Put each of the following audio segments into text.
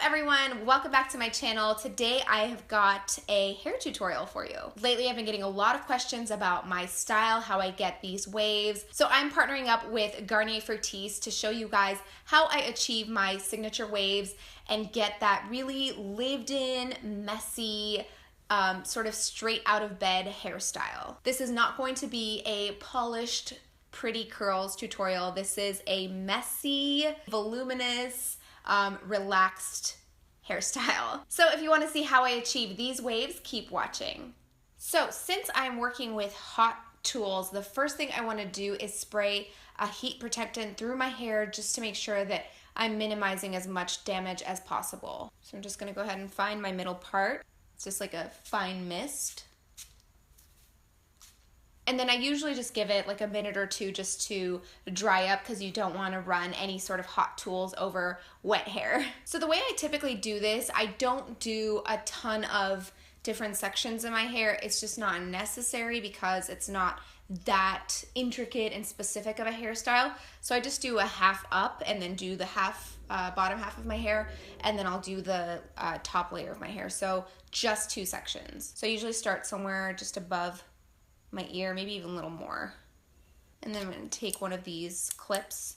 everyone, welcome back to my channel. Today I have got a hair tutorial for you. Lately I've been getting a lot of questions about my style, how I get these waves. So I'm partnering up with Garnier Fructis to show you guys how I achieve my signature waves and get that really lived in, messy, sort of straight out of bed hairstyle. This is not going to be a polished, pretty curls tutorial. This is a messy, voluminous, relaxed hairstyle. So if you want to see how I achieve these waves, keep watching. So since I'm working with hot tools, the first thing I want to do is spray a heat protectant through my hair just to make sure that I'm minimizing as much damage as possible. So I'm just going to go ahead and find my middle part. It's just like a fine mist. And then I usually just give it like a minute or two just to dry up because you don't want to run any sort of hot tools over wet hair. So the way I typically do this, I don't do a ton of different sections in my hair. It's just not necessary because it's not that intricate and specific of a hairstyle. So I just do a half up and then do the bottom half of my hair, and then I'll do the top layer of my hair. So just two sections. So I usually start somewhere just above my ear, maybe even a little more. And then I'm going to take one of these clips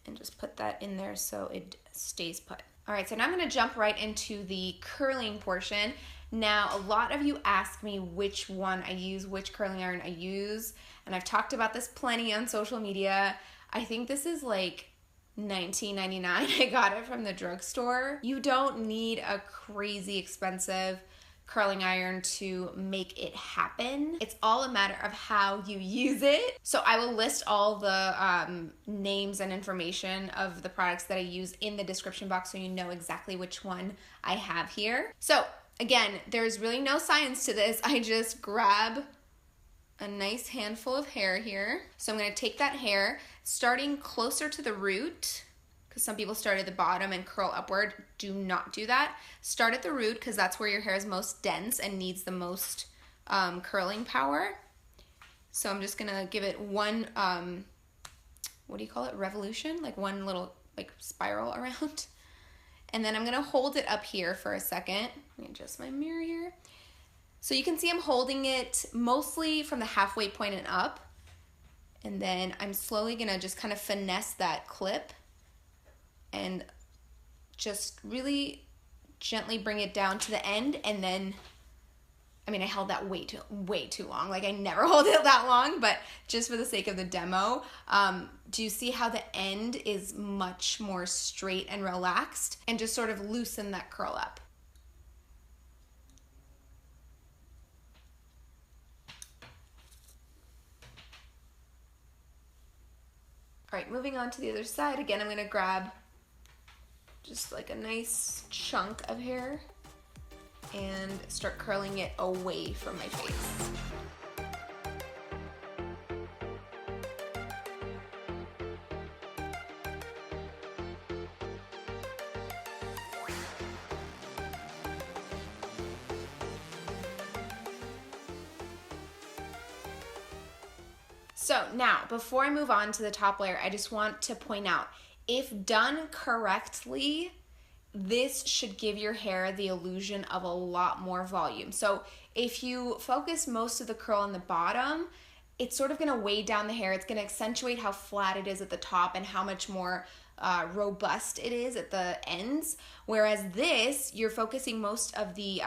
and just put that in there so it stays put. All right, so now I'm going to jump right into the curling portion. Now, a lot of you ask me which one I use, which curling iron I use, and I've talked about this plenty on social media. I think this is like $19.99. I got it from the drugstore. You don't need a crazy expensive curling iron to make it happen. It's all a matter of how you use it. So I will list all the names and information of the products that I use in the description box so you know exactly which one I have here. So again, there's really no science to this. I just grab a nice handful of hair here. So I'm going to take that hair, starting closer to the root, because some people start at the bottom and curl upward. Do not do that. Start at the root because that's where your hair is most dense and needs the most curling power. So I'm just gonna give it one, what do you call it, revolution? Like one little like spiral around. And then I'm gonna hold it up here for a second. Let me adjust my mirror here. So you can see I'm holding it mostly from the halfway point and up. And then I'm slowly gonna just kind of finesse that clip and just really gently bring it down to the end. And then, I mean, I held that way too long. Like I never hold it that long, but just for the sake of the demo, do you see how the end is much more straight and relaxed, and just sort of loosen that curl up? All right, moving on to the other side. Again, I'm gonna grab just like a nice chunk of hair and start curling it away from my face. So now, before I move on to the top layer, I just want to point out, if done correctly, this should give your hair the illusion of a lot more volume. So if you focus most of the curl on the bottom, it's sort of gonna weigh down the hair. It's gonna accentuate how flat it is at the top and how much more robust it is at the ends. Whereas this, you're focusing most of the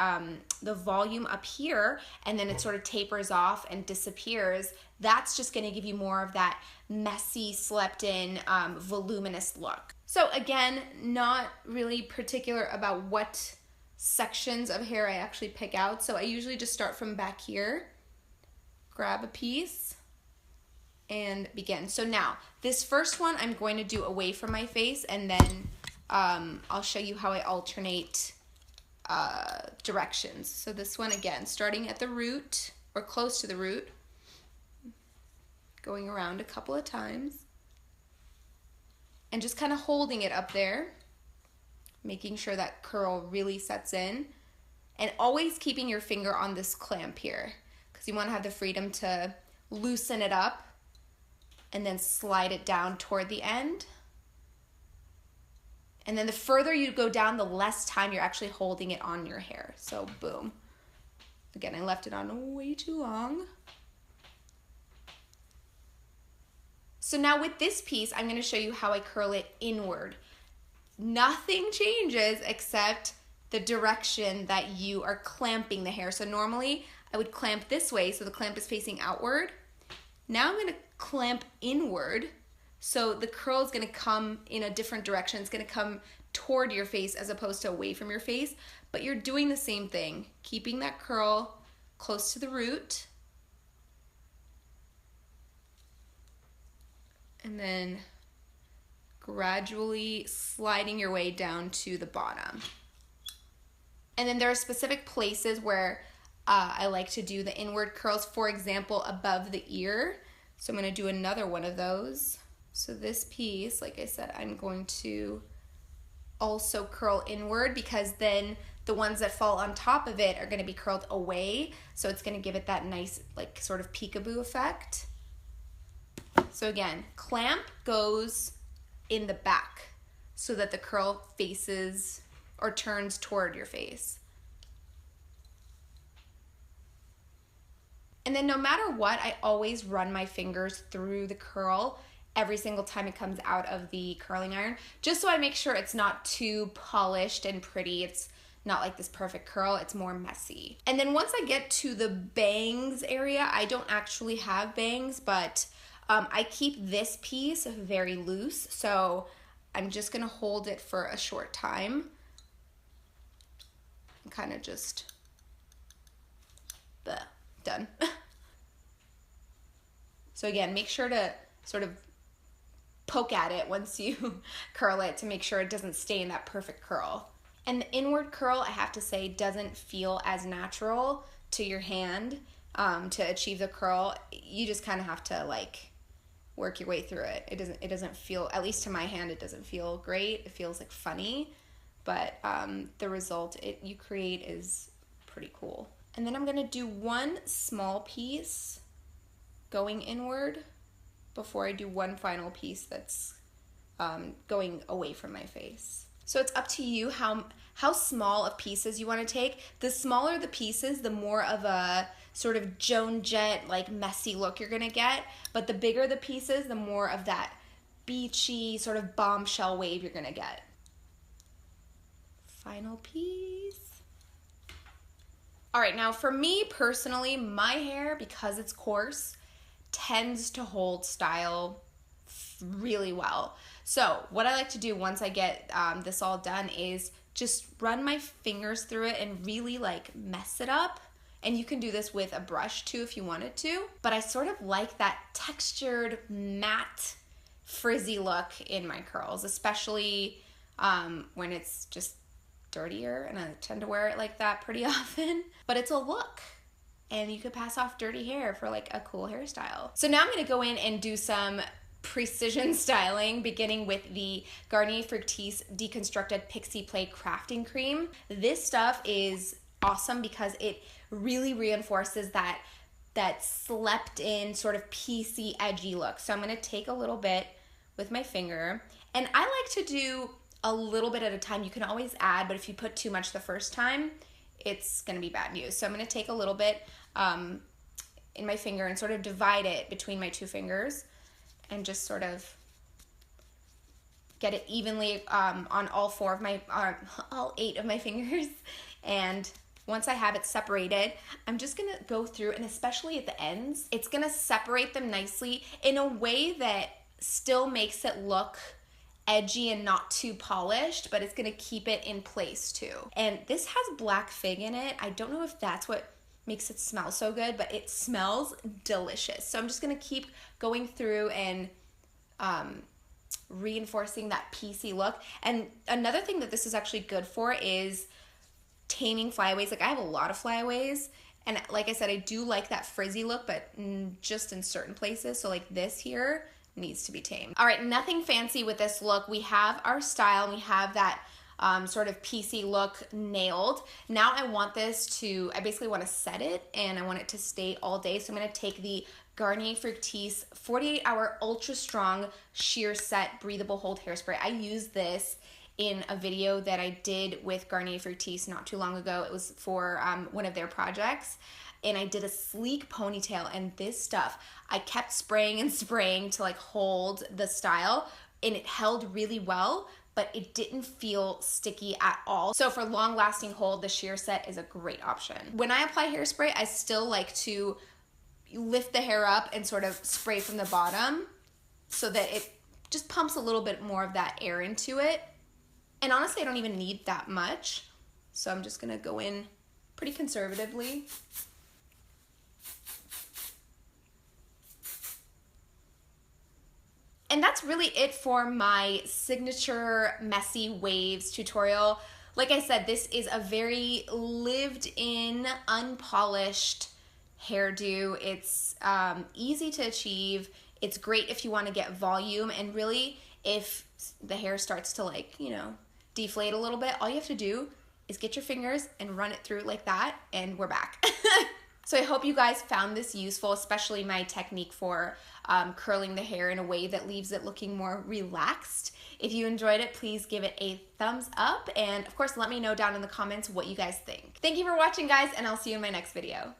volume up here, and then it sort of tapers off and disappears. That's just gonna give you more of that messy, slept in, voluminous look. So again, not really particular about what sections of hair I actually pick out. So I usually just start from back here, grab a piece, and begin. So now, this first one I'm going to do away from my face, and then I'll show you how I alternate directions. So this one, again, starting at the root, or close to the root, going around a couple of times, and just kind of holding it up there, making sure that curl really sets in, and always keeping your finger on this clamp here, because you want to have the freedom to loosen it up and then slide it down toward the end And then the further you go down, the less time you're actually holding it on your hair. So boom. Again, I left it on way too long. So now with this piece, I'm gonna show you how I curl it inward. Nothing changes except the direction that you are clamping the hair. So normally I would clamp this way, so the clamp is facing outward. Now I'm gonna clamp inward, so the curl is gonna come in a different direction. It's gonna come toward your face as opposed to away from your face, but you're doing the same thing, keeping that curl close to the root. And then gradually sliding your way down to the bottom. And then there are specific places where I like to do the inward curls, for example, above the ear. So I'm gonna do another one of those. So this piece, like I said, I'm going to also curl inward because then the ones that fall on top of it are gonna be curled away. So it's gonna give it that nice, like, sort of peekaboo effect. So again, clamp goes in the back so that the curl faces or turns toward your face. And then no matter what, I always run my fingers through the curl every single time it comes out of the curling iron, just so I make sure it's not too polished and pretty. It's not like this perfect curl, it's more messy. And then once I get to the bangs area, I don't actually have bangs, but I keep this piece very loose, so I'm just gonna hold it for a short time. And kind of just, done. So again, make sure to sort of poke at it once you curl it to make sure it doesn't stay in that perfect curl. And the inward curl, I have to say, doesn't feel as natural to your hand to achieve the curl. You just kind of have to like work your way through it. It doesn't feel, at least to my hand, it doesn't feel great. It feels like funny, but the result you create is pretty cool. And then I'm gonna do one small piece going inward before I do one final piece that's going away from my face. So it's up to you how small of pieces you want to take. The smaller the pieces, the more of a sort of Joan Jett, like messy look you're gonna get. But the bigger the pieces, the more of that beachy sort of bombshell wave you're gonna get. Final piece. All right, now for me personally, my hair, because it's coarse, tends to hold style really well. So what I like to do once I get this all done is just run my fingers through it and really like mess it up. And you can do this with a brush too if you wanted to. But I sort of like that textured, matte, frizzy look in my curls, especially when it's just dirtier, and I tend to wear it like that pretty often. But it's a look, and you could pass off dirty hair for like a cool hairstyle. So now I'm gonna go in and do some precision styling, beginning with the Garnier Fructis Deconstructed Pixie Play Crafting Cream. This stuff is awesome because it really reinforces that slept in sort of piecey, edgy look. So I'm gonna take a little bit with my finger, and I like to do a little bit at a time. You can always add, but if you put too much the first time, it's gonna be bad news. So I'm gonna take a little bit in my finger and sort of divide it between my two fingers and just sort of get it evenly on all eight of my fingers. And once I have it separated, I'm just gonna go through, and especially at the ends, it's gonna separate them nicely in a way that still makes it look edgy and not too polished, but it's gonna keep it in place too. And this has black fig in it. I don't know if that's what makes it smell so good, but it smells delicious. So I'm just gonna keep going through and reinforcing that piecey look. And another thing that this is actually good for is taming flyaways. Like I have a lot of flyaways, and like I said, I do like that frizzy look, but just in certain places. So like this here needs to be tamed. All right, nothing fancy with this look. We have our style, and we have that sort of piecey look nailed. Now I want this to, I basically want to set it, and I want it to stay all day. So I'm gonna take the Garnier Fructis 48-hour ultra strong shear set breathable hold hairspray. I use this in a video that I did with Garnier Fructis not too long ago. It was for one of their projects, and I did a sleek ponytail, and this stuff, I kept spraying and spraying to like hold the style, and it held really well, but it didn't feel sticky at all. So for long lasting hold, the shear set is a great option. When I apply hairspray, I still like to lift the hair up and sort of spray from the bottom so that it just pumps a little bit more of that air into it. And honestly, I don't even need that much. So I'm just gonna go in pretty conservatively. And that's really it for my signature messy waves tutorial. Like I said, this is a very lived in, unpolished hairdo. It's easy to achieve. It's great if you want to get volume, and really if the hair starts to like, you know, deflate a little bit, all you have to do is get your fingers and run it through like that, and we're back. So I hope you guys found this useful, especially my technique for curling the hair in a way that leaves it looking more relaxed. If you enjoyed it, please give it a thumbs up, and of course let me know down in the comments what you guys think. Thank you for watching, guys, and I'll see you in my next video.